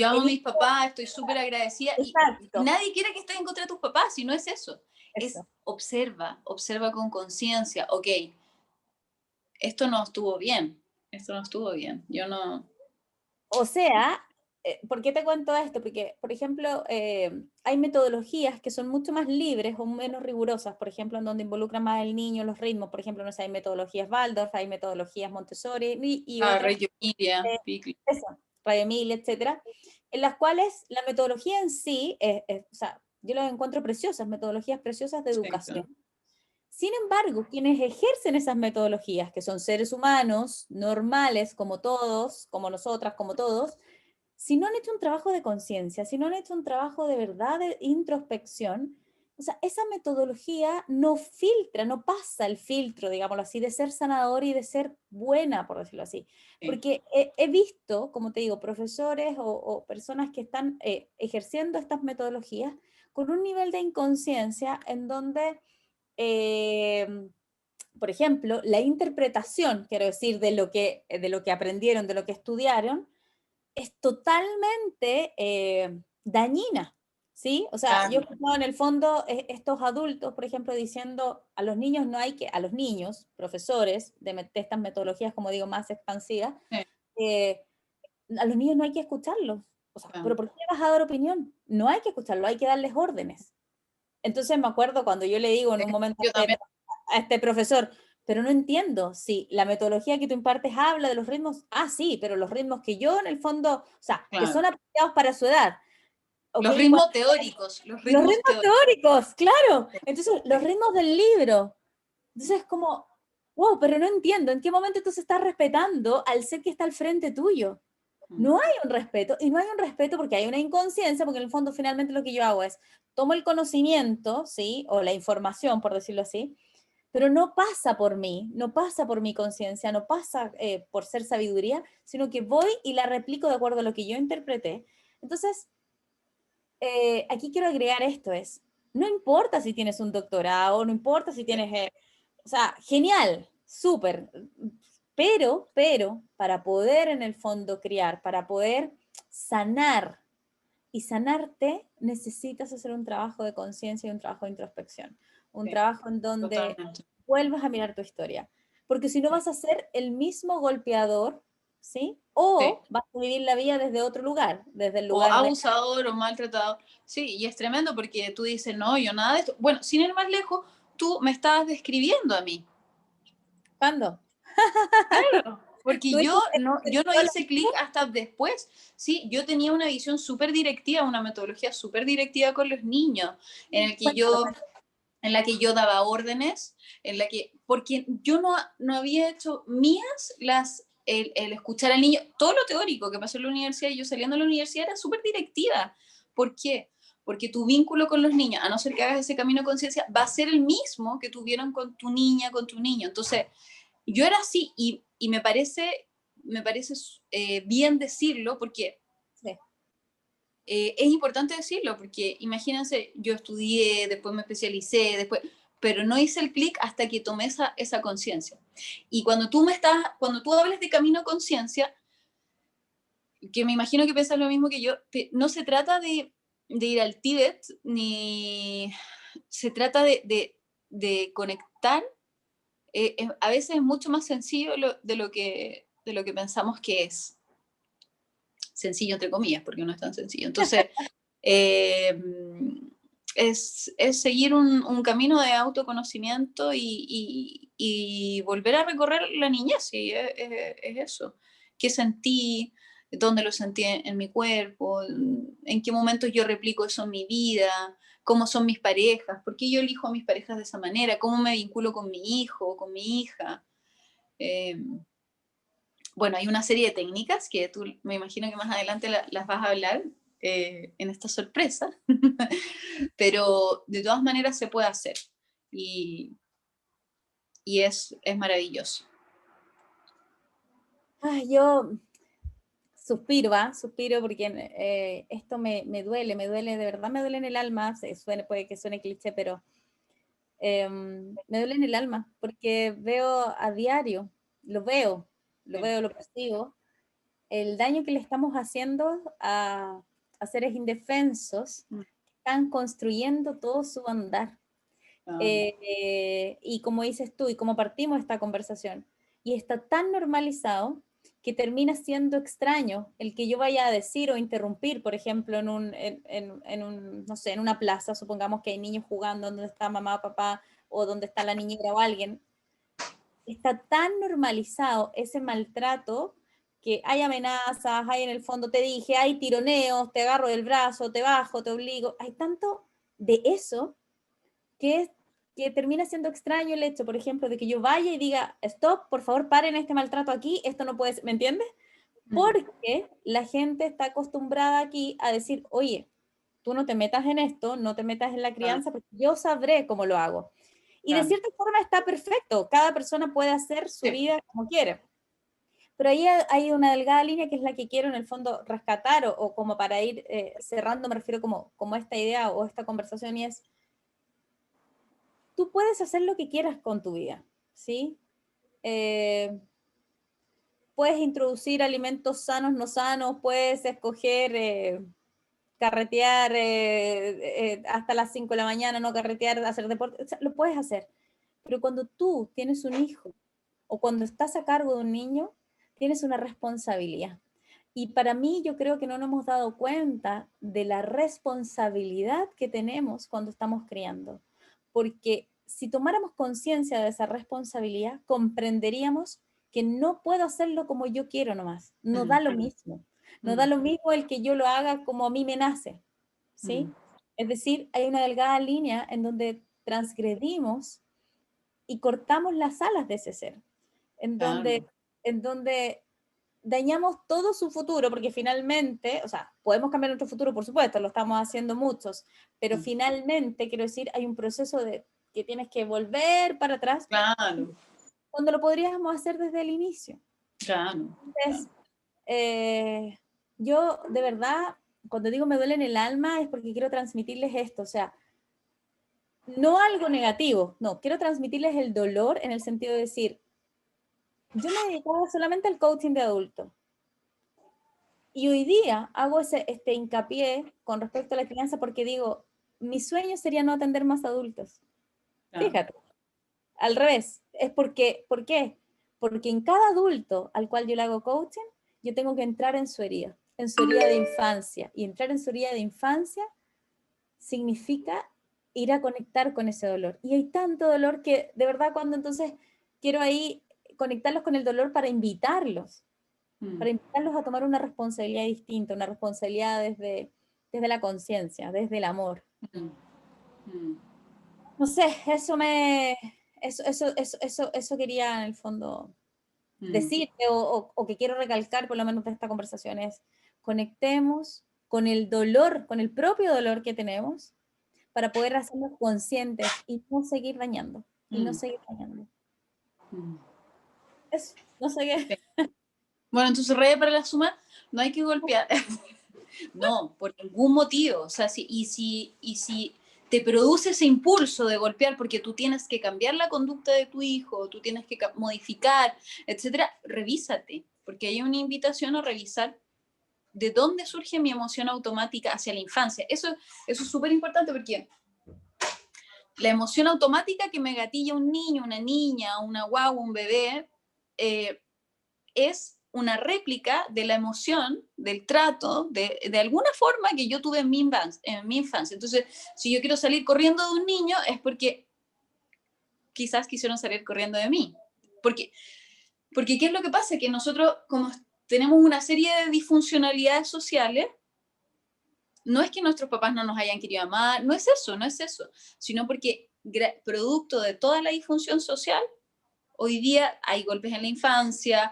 amo a mis visto, papás, estoy súper agradecida y exacto, nadie quiere que estés en contra de tus papás, si no es eso. Es eso. observa, observa con conciencia, ok, esto no estuvo bien, esto no estuvo bien, yo no... O sea, ¿por qué te cuento esto? Porque, por ejemplo, hay metodologías que son mucho más libres o menos rigurosas, por ejemplo, en donde involucra más el niño, los ritmos, por ejemplo, no sé, hay metodologías Waldorf, hay metodologías Montessori y Ah, otras, Reggio Emilia, eh, Picli. eso, Radio 1000, etcétera, en las cuales la metodología en sí, o sea, yo las encuentro preciosas, metodologías preciosas de Sí, claro. educación. Sin embargo, quienes ejercen esas metodologías, que son seres humanos, normales, como todos, como nosotras, como todos, si no han hecho un trabajo de conciencia, si no han hecho un trabajo de verdad de introspección, o sea, esa metodología no filtra, no pasa el filtro, digámoslo así, de ser sanador y de ser buena, por decirlo así. Sí, Porque he visto, como te digo, profesores o personas que están ejerciendo estas metodologías con un nivel de inconsciencia en donde eh, por ejemplo, la interpretación, quiero decir, de lo que aprendieron, de lo que estudiaron, es totalmente dañina, ¿sí? O sea, yo he claro. escuchado en el fondo estos adultos, por ejemplo, diciendo a los niños no hay que, a los niños, profesores de estas metodologías, como digo, más expansivas, Sí, eh, a los niños no hay que escucharlos. O sea, ¿pero claro. por qué vas a dar opinión? No hay que escucharlo, hay que darles órdenes. Entonces me acuerdo cuando yo le digo en un momento Yo también, a este profesor, pero no entiendo si la metodología que tú impartes habla de los ritmos, ah, sí, pero los ritmos que yo en el fondo, o sea, que claro. son apropiados para su edad, ¿ok? Los Bueno, ritmos teóricos, los los ritmos ritmos teóricos. teóricos, claro, entonces los Sí. ritmos del libro, entonces es como, wow, pero no entiendo, ¿en qué momento tú se estás respetando al ser que está al frente tuyo? Mm. No hay un respeto, y no hay un respeto porque hay una inconsciencia, porque en el fondo finalmente lo que yo hago es, tomo el conocimiento, ¿sí? O la información, por decirlo así, pero no pasa por mí, no pasa por mi conciencia, no pasa por ser sabiduría, sino que voy y la replico de acuerdo a lo que yo interpreté. Entonces, aquí quiero agregar esto, es, no importa si tienes un doctorado, no importa si tienes, o sea, genial, súper, pero, para poder en el fondo criar, para poder sanar y sanarte, necesitas hacer un trabajo de conciencia y un trabajo de introspección, un Sí, trabajo en donde totalmente. vuelvas a mirar tu historia, porque si no Sí, vas a ser el mismo golpeador, ¿sí? sí. O vas a vivir la vida desde otro lugar, desde el O lugar de, abusador o maltratado. Sí, y es tremendo porque tú dices, no, yo nada de esto. Bueno, sin ir más lejos, tú me estabas describiendo a mí. ¿cuándo? Claro. Tú Porque dices, yo no todo lo hice clic mismo, hasta después. Sí, yo tenía una visión súper directiva, una metodología súper directiva con los niños, en el que cuéntalo, yo, cuéntalo. en la que yo daba órdenes, en la que, porque yo no había hecho mías el escuchar al niño, todo lo teórico que pasó en la universidad, y yo saliendo de la universidad era súper directiva. ¿Por qué? Porque tu vínculo con los niños, a no ser que hagas ese camino de conciencia, va a ser el mismo que tuvieron con tu niña, con tu niño. Entonces, yo era así y me parece bien decirlo porque Sí, es importante decirlo porque imagínense, yo estudié, después me especialicé, después, pero no hice el clic hasta que tomé esa conciencia. Y cuando tú hablas de camino a conciencia, que me imagino que piensas lo mismo que yo, no se trata de ir al Tíbet, ni se trata de conectar. A veces es mucho más sencillo de lo que pensamos que es. Sencillo entre comillas, porque no es tan sencillo. Entonces, eh, es seguir un camino de autoconocimiento y volver a recorrer la niñez, sí, es eso. ¿Qué sentí? ¿Dónde lo sentí en mi cuerpo? ¿En qué momentos yo replico eso en mi vida? ¿Cómo son mis parejas? ¿Por qué yo elijo a mis parejas de esa manera? ¿Cómo me vinculo con mi hijo, con mi hija? Eh, bueno, hay una serie de técnicas que tú me imagino que más adelante las vas a hablar en esta sorpresa, pero de todas maneras se puede hacer y, y es maravilloso. ay, yo suspiro, ¿ah? Suspiro porque esto me duele, de verdad me duele en el alma, puede que suene cliché, pero me duele en el alma, porque veo a diario, lo veo, lo Sí. veo, lo percibo, el daño que le estamos haciendo a seres indefensos Mm, que están construyendo todo su andar. claro. Y como dices tú, y como partimos esta conversación, y está tan normalizado que termina siendo extraño el que yo vaya a decir o interrumpir, por ejemplo, no sé, en una plaza, supongamos que hay niños jugando donde está mamá, papá, o donde está la niñera o alguien, está tan normalizado ese maltrato que hay amenazas, hay en el fondo, te dije, hay tironeos, te agarro del brazo, te bajo, te obligo, hay tanto de eso que termina siendo extraño el hecho, por ejemplo, de que yo vaya y diga, stop, por favor, paren este maltrato aquí, esto no puede ser, ¿me entiendes? Porque la gente está acostumbrada aquí a decir, oye, tú no te metas en esto, no te metas en la crianza, porque yo sabré cómo lo hago. Y de cierta forma está perfecto, cada persona puede hacer su vida como quiere. Pero ahí hay una delgada línea que es la que quiero en el fondo rescatar, o como para ir cerrando, me refiero como esta idea o esta conversación, y es, tú puedes hacer lo que quieras con tu vida, ¿sí? Puedes introducir alimentos sanos, no sanos, puedes escoger carretear hasta las 5 de la mañana, no carretear, hacer deporte, o sea, lo puedes hacer. Pero cuando tú tienes un hijo o cuando estás a cargo de un niño, tienes una responsabilidad. Y para mí yo creo que no nos hemos dado cuenta de la responsabilidad que tenemos cuando estamos criando. Porque si tomáramos conciencia de esa responsabilidad, comprenderíamos que no puedo hacerlo como yo quiero nomás. No da lo mismo. No da lo mismo el que yo lo haga como a mí me nace. ¿Sí? Es decir, hay una delgada línea en donde transgredimos y cortamos las alas de ese ser, en donde dañamos todo su futuro, porque finalmente, o sea, podemos cambiar nuestro futuro, por supuesto, lo estamos haciendo muchos, pero finalmente, quiero decir, hay un proceso de que tienes que volver para atrás, Claro, cuando lo podríamos hacer desde el inicio. claro. Entonces, yo de verdad, cuando digo me duele en el alma, es porque quiero transmitirles esto, o sea, no algo negativo, no, quiero transmitirles el dolor en el sentido de decir, yo me dedicaba solamente al coaching de adultos. Y hoy día hago este hincapié con respecto a la crianza porque digo, mi sueño sería no atender más adultos. Claro. Fíjate, al revés. Es porque, ¿por qué? Porque en cada adulto al cual yo le hago coaching, yo tengo que entrar en su herida de infancia. Y entrar en su herida de infancia significa ir a conectar con ese dolor. Y hay tanto dolor que de verdad cuando entonces quiero ahí conectarlos con el dolor para invitarlos a tomar una responsabilidad distinta, una responsabilidad desde la conciencia, desde el amor. No sé, eso quería en el fondo decirte o que quiero recalcar por lo menos de esta conversación es conectemos con el dolor, con el propio dolor que tenemos para poder hacernos conscientes y no seguir dañando, y no seguir dañando. Eso, no sé qué. Bueno, entonces, raya para la suma, no hay que golpear. No, por ningún motivo. O sea, si te produce ese impulso de golpear porque tú tienes que cambiar la conducta de tu hijo, tú tienes que modificar, etcétera, revísate, porque hay una invitación a revisar de dónde surge mi emoción automática hacia la infancia. Eso es súper importante porque la emoción automática que me gatilla un niño, una niña, una guagua, un bebé, es una réplica de la emoción, del trato, de alguna forma que yo tuve en mi infancia. Entonces, si yo quiero salir corriendo de un niño, es porque quizás quisieron salir corriendo de mí. Porque ¿qué es lo que pasa? Que nosotros, como tenemos una serie de disfuncionalidades sociales, no es que nuestros papás no nos hayan querido amar, no es eso, sino porque producto de toda la disfunción social, hoy día hay golpes en la infancia,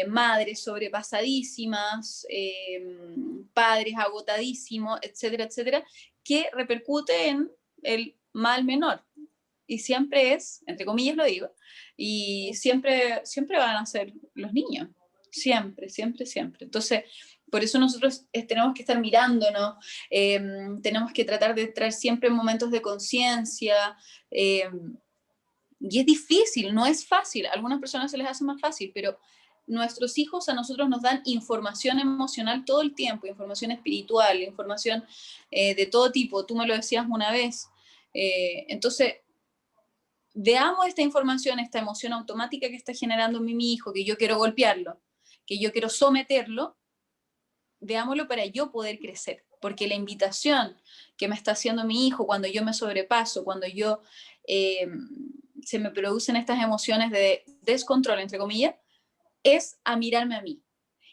madres sobrepasadísimas, padres agotadísimos, etcétera, etcétera, que repercute en el mal menor. Y siempre es, entre comillas lo digo, y siempre van a ser los niños. Siempre, siempre, siempre. Entonces, por eso nosotros tenemos que estar mirándonos, tenemos que tratar de traer siempre momentos de conciencia, y es difícil, no es fácil. A algunas personas se les hace más fácil, pero nuestros hijos a nosotros nos dan información emocional todo el tiempo, información espiritual, información de todo tipo. Tú me lo decías una vez. Entonces, veamos esta información, esta emoción automática que está generando mi hijo, que yo quiero golpearlo, que yo quiero someterlo, veámoslo para yo poder crecer. Porque la invitación que me está haciendo mi hijo cuando yo me sobrepaso, cuando yo se me producen estas emociones de descontrol, entre comillas, es a mirarme a mí.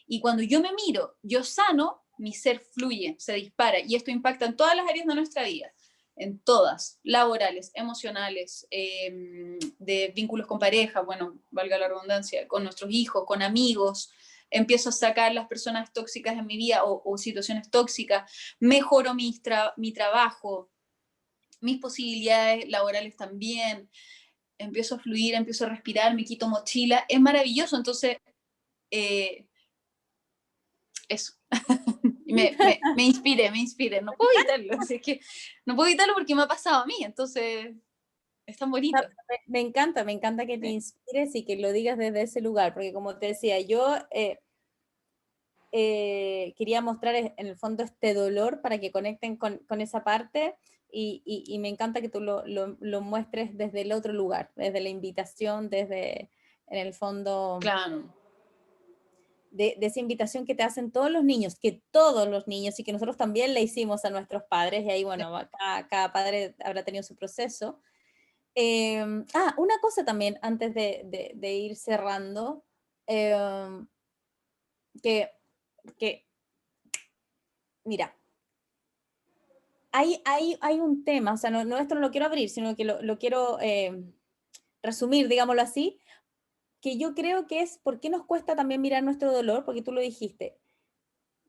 Y cuando yo me miro, yo sano, mi ser fluye, se dispara, y esto impacta en todas las áreas de nuestra vida, en todas, laborales, emocionales, de vínculos con pareja, bueno, valga la redundancia, con nuestros hijos, con amigos. Empiezo a sacar las personas tóxicas en mi vida o situaciones tóxicas, mejoro mi trabajo, mis posibilidades laborales también, empiezo a fluir, empiezo a respirar, me quito mochila, es maravilloso. Entonces, eh, eso. Me inspire, no puedo evitarlo, así que no puedo evitarlo porque me ha pasado a mí, entonces es tan bonito. Me encanta que te Sí. inspires y que lo digas desde ese lugar, porque como te decía, yo quería mostrar en el fondo este dolor para que conecten con esa parte y me encanta que tú lo muestres desde el otro lugar, desde la invitación, desde, en el fondo, Claro. de esa invitación que te hacen todos los niños, que todos los niños y que nosotros también le hicimos a nuestros padres, y ahí, bueno, cada padre habrá tenido su proceso. Una cosa también, antes de ir cerrando, eh, que, que, mira, hay un tema, o sea, esto no lo quiero abrir, sino que lo quiero resumir, digámoslo así, que yo creo que es por qué nos cuesta también mirar nuestro dolor, porque tú lo dijiste.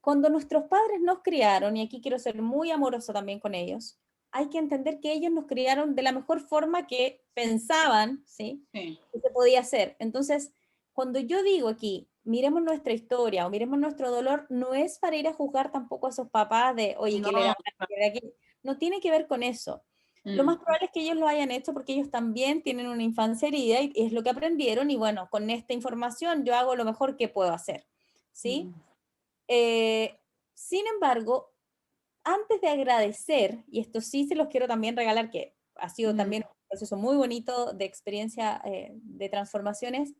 Cuando nuestros padres nos criaron, y aquí quiero ser muy amoroso también con ellos, hay que entender que ellos nos criaron de la mejor forma que pensaban, ¿sí? Sí. Que se podía hacer. Entonces, cuando yo digo aquí, miremos nuestra historia o miremos nuestro dolor, no es para ir a juzgar tampoco a esos papás de, oye, que le da No. que de aquí. No tiene que ver con eso. Lo Mm. más probable es que ellos lo hayan hecho porque ellos también tienen una infancia herida y es lo que aprendieron y bueno, con esta información yo hago lo mejor que puedo hacer, ¿sí? Mm. Sin embargo, antes de agradecer, y esto sí se los quiero también regalar, que ha sido Mm. también un proceso muy bonito de experiencia de transformaciones,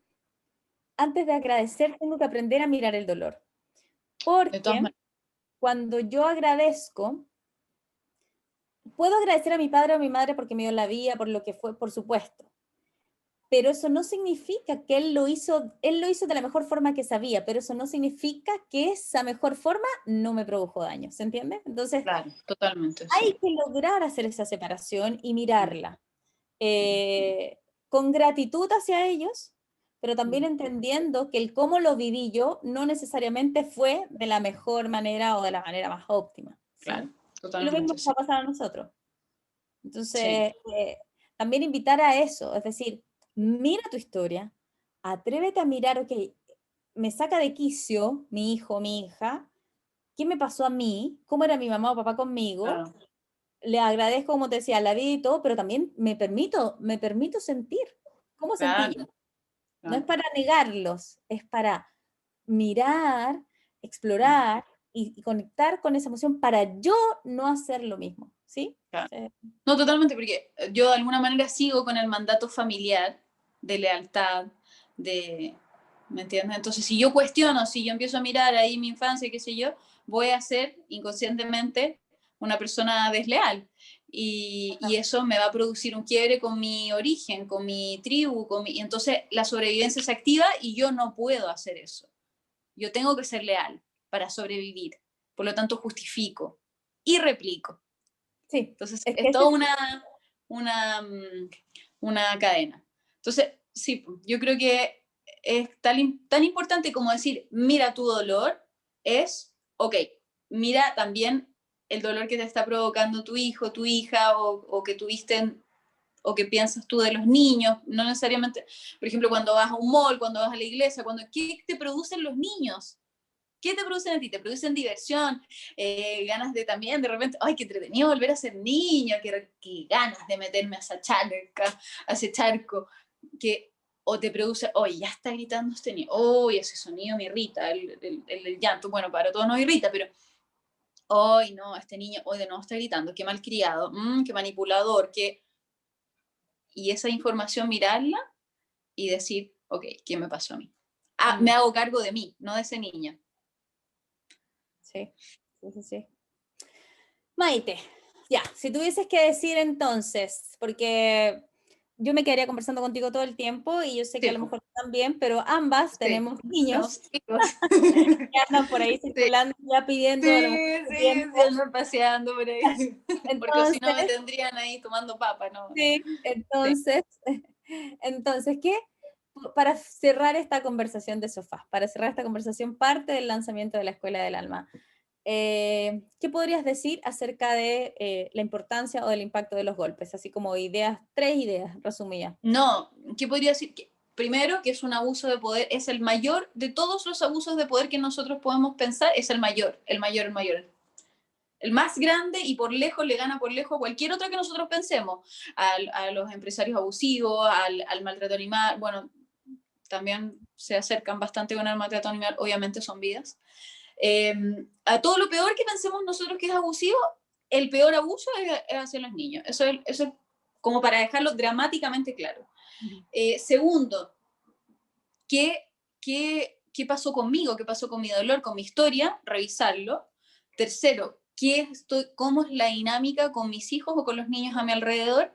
antes de agradecer tengo que aprender a mirar el dolor. De todas Porque maneras. cuando yo agradezco, puedo agradecer a mi padre o a mi madre porque me dio la vida, por lo que fue, por supuesto. Pero eso no significa que él lo hizo de la mejor forma que sabía, pero eso no significa que esa mejor forma no me produjo daño, ¿se entiende? Entonces, Claro, totalmente, hay sí. que lograr hacer esa separación y Mm. mirarla Mm. con gratitud hacia ellos, pero también Mm. entendiendo que el cómo lo viví yo no necesariamente fue de la mejor manera o de la manera más óptima, Claro, ¿sí? Y lo mismo totalmente, nos va sí. a pasar a nosotros. Sí. Entonces, también invitar a eso, es decir, mira tu historia, atrévete a mirar, ok, me saca de quicio mi hijo, mi hija, ¿qué me pasó a mí? ¿Cómo era mi mamá o papá conmigo? Claro, Le agradezco, como te decía, la vida y todo, pero también me permito sentir. ¿Cómo sentí yo? claro, No es claro. para negarlos, es para mirar, Mm. explorar y conectar con esa emoción para yo no hacer lo mismo, ¿sí? Claro. Sí. No, totalmente, porque yo de alguna manera sigo con el mandato familiar de lealtad, de, ¿me entiendes? Entonces, si yo cuestiono, si yo empiezo a mirar ahí mi infancia, qué sé yo, voy a ser inconscientemente una persona desleal. Y eso me va a producir un quiebre con mi origen, con mi tribu, y entonces la sobrevivencia se activa y yo no puedo hacer eso. Yo tengo que ser leal para sobrevivir. Por lo tanto, justifico y replico. Sí, Entonces, es que es ese toda es, una, una cadena. Entonces, sí, yo creo que es tan importante como decir, mira tu dolor, es, ok, mira también el dolor que te está provocando tu hijo, tu hija, o que tuviste, o que piensas tú de los niños, no necesariamente, por ejemplo, cuando vas a un mall, cuando vas a la iglesia, ¿qué te producen los niños? ¿Qué te producen a ti? Te producen diversión, ganas de también, de repente, ay, qué entretenido volver a ser niño, qué ganas de meterme a esa charca, a ese charco, que, o te produce, oye, ya está gritando este niño, oye, ese sonido me irrita, el llanto, bueno, para todos nos irrita, pero, hoy no, este niño, hoy de nuevo está gritando, qué malcriado, qué manipulador, y esa información mirarla y decir, ok, ¿qué me pasó a mí? Me hago cargo de mí, no de ese niño. sí, sí, sí, sí. Maite, ya, si tuvieses que decir entonces, porque yo me quedaría conversando contigo todo el tiempo y yo sé que a Sí, lo po, mejor tú también, pero ambas sí. tenemos niños Somos hijos. que andan por ahí Sí, circulando ya pidiendo a lo mejor sí, su sí, tiempo. sí, andan paseando por ahí. Porque si no me Entonces, tendrían ahí tomando papa, no, no. sí, Sí. entonces, ¿qué? Para cerrar esta conversación de sofá, para cerrar esta conversación, parte del lanzamiento de la Escuela del Alma, ¿qué podrías decir acerca de la importancia o del impacto de los golpes? Así como ideas, 3 ideas resumidas. No, ¿qué podría decir? Primero, que es un abuso de poder, es el mayor de todos los abusos de poder que nosotros podemos pensar, es el mayor, el mayor, el mayor. El más grande y por lejos le gana por lejos a cualquier otro que nosotros pensemos, a los empresarios abusivos, al maltrato animal, bueno, también se acercan bastante con el maltrato animal, obviamente son vidas. Eh, a todo lo peor que pensemos nosotros que es abusivo, el peor abuso es hacia los niños. Eso es como para dejarlo dramáticamente claro. Segundo, ¿qué pasó conmigo? ¿Qué pasó con mi dolor, con mi historia? Revisarlo. Tercero, ¿cómo es la dinámica con mis hijos o con los niños a mi alrededor?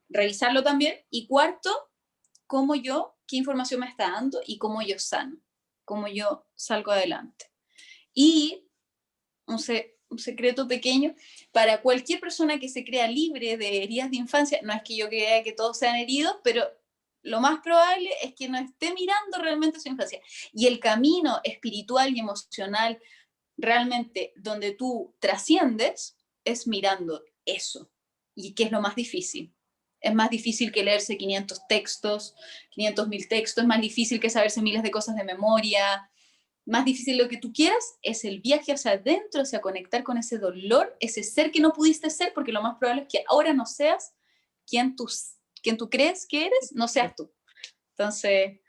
Revisarlo también. Y cuarto, qué información me está dando y cómo yo sano, cómo yo salgo adelante. Y un secreto pequeño, para cualquier persona que se crea libre de heridas de infancia, no es que yo crea que todos sean heridos, pero lo más probable es que no esté mirando realmente su infancia. Y el camino espiritual y emocional realmente donde tú trasciendes es mirando eso. ¿Y qué es lo más difícil? Es más difícil que leerse 500 textos, 500.000 textos, es más difícil que saberse miles de cosas de memoria, más difícil lo que tú quieras es el viaje hacia adentro, hacia conectar con ese dolor, ese ser que no pudiste ser, porque lo más probable es que ahora no seas quien tú, quien tú crees que eres, no seas tú. Entonces,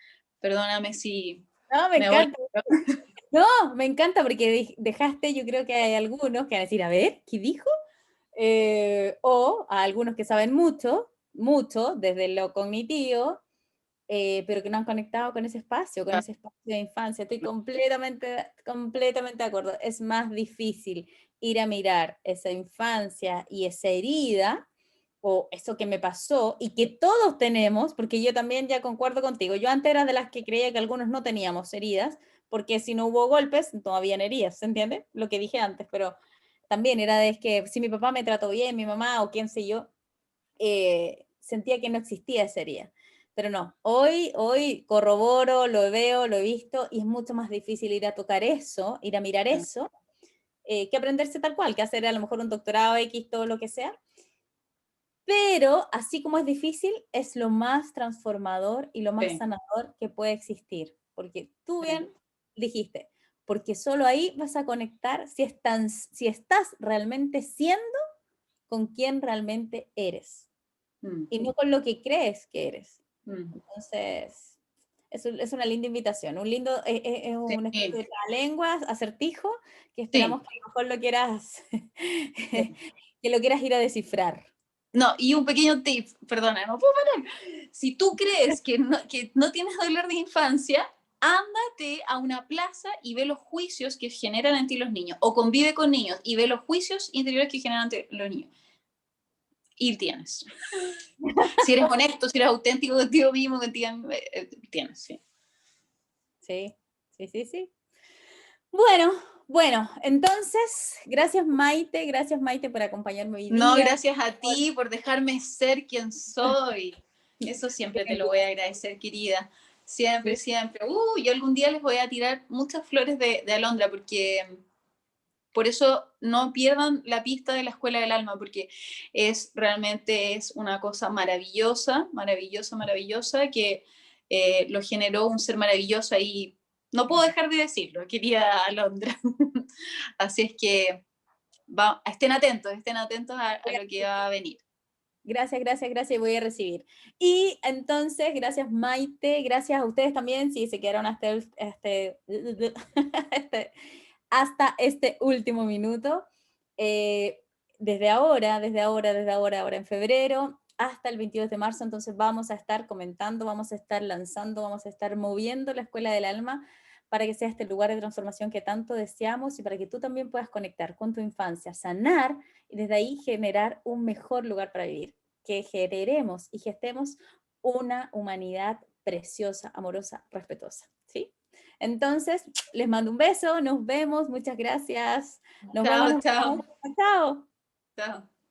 perdóname si No, me me voy. encanta. No, me encanta porque dejaste, yo creo que hay algunos que van a decir, a ver, ¿qué dijo? O a algunos que saben mucho, mucho desde lo cognitivo, pero que no han conectado con ese espacio de infancia. Estoy completamente, completamente de acuerdo. Es más difícil ir a mirar esa infancia y esa herida o eso que me pasó y que todos tenemos, porque yo también ya concuerdo contigo. Yo antes era de las que creía que algunos no teníamos heridas, porque si no hubo golpes, no habían heridas, ¿se entiende? Lo que dije antes, pero también era de que si mi papá me trató bien, mi mamá o quién sé yo, sentía que no existía esa herida. Pero no, hoy corroboro, lo veo, lo he visto y es mucho más difícil ir a tocar eso, ir a mirar eso, que aprenderse tal cual, que hacer a lo mejor un doctorado X, todo lo que sea. Pero así como es difícil, es lo más transformador y lo más Sí, sanador que puede existir. Porque tú sí, bien dijiste, porque solo ahí vas a conectar si estás realmente siendo con quien realmente eres mm, y no con lo que crees que eres. mm, Entonces, es una linda invitación, un lindo, es una especie sí, de lengua, acertijo, que esperamos sí, que a lo mejor lo quieras, sí. que lo quieras ir a descifrar. No, y un pequeño tip, perdona, no puedo parar. Si tú crees que no tienes dolor de infancia, ándate a una plaza y ve los juicios que generan en ti los niños, o convive con niños y ve los juicios interiores que generan en los niños. Y tienes. Si eres honesto, si eres auténtico contigo mismo, contigo, tienes, sí. Sí, sí, sí, sí. Bueno, bueno, entonces, gracias Maite por acompañarme hoy No, día. gracias a ti por dejarme ser quien soy. Eso siempre te lo voy a agradecer, querida. Siempre, Sí, siempre. Yo algún día les voy a tirar muchas flores de alondra, porque por eso no pierdan la pista de la Escuela del Alma, porque realmente es una cosa maravillosa, maravillosa, maravillosa, que lo generó un ser maravilloso y no puedo dejar de decirlo, querida Alondra. Así es que estén atentos a lo que va a venir. gracias, gracias, gracias, y voy a recibir. Y entonces, gracias Maite, gracias a ustedes también, si se quedaron hasta este último minuto. Eh, ahora en febrero, hasta el 22 de marzo, entonces vamos a estar comentando, vamos a estar lanzando, vamos a estar moviendo la Escuela del Alma para que sea este lugar de transformación que tanto deseamos y para que tú también puedas conectar con tu infancia, sanar y desde ahí generar un mejor lugar para vivir. que generemos y gestemos una humanidad preciosa, amorosa, respetuosa, ¿sí? Entonces, les mando un beso, nos vemos, muchas gracias. Nos vemos, Chao, nos chao, vemos. Chao. chao.